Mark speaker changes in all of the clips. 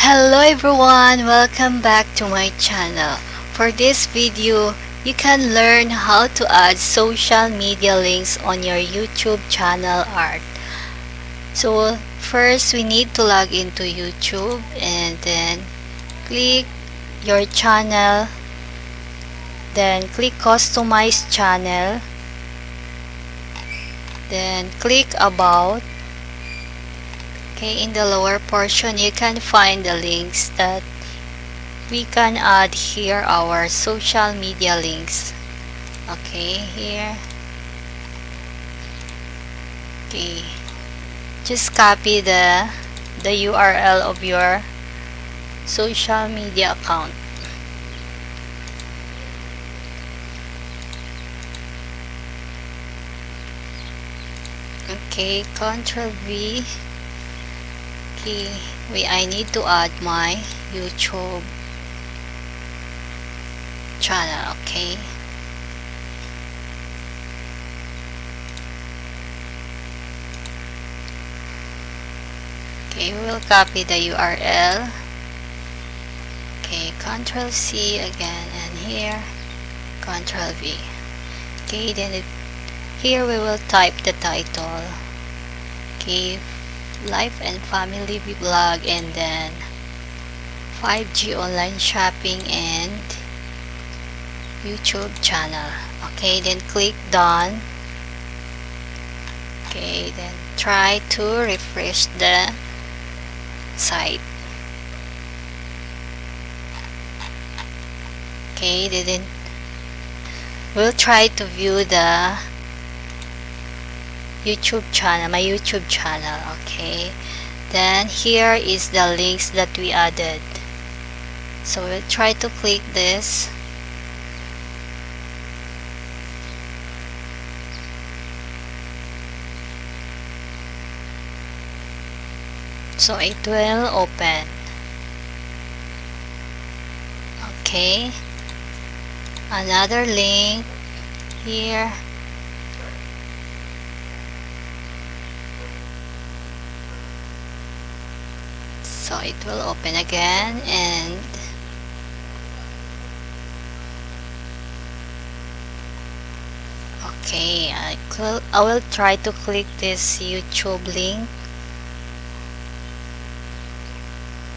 Speaker 1: Hello everyone, welcome back to my channel. For this video, you can learn how to add social media links on your YouTube channel art. So first we need to log into YouTube and then click your channel, then click customize channel, then click about. Okay, in the lower portion you can find the links that we can add here, our social media links. Okay, here. Okay, just copy the URL of your social media account. Okay, Ctrl V. Okay, I need to add my YouTube channel. Okay, we'll copy the URL. Okay, Ctrl C again, and here Ctrl V. Okay, then here we will type the title. Okay, life and family vlog, and then 5G online shopping and YouTube channel. Okay, then click done. Okay, then try to refresh the site. Okay, then we'll try to view the YouTube channel, my YouTube channel. Okay, then here is the links that we added. So we'll try to click this. So it will open. Okay, another link here. So it will open again, and okay, I will try to click this YouTube link.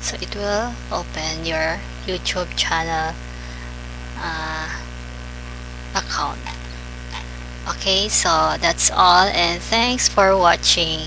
Speaker 1: So it will open your YouTube channel account. Okay, so that's all, and thanks for watching.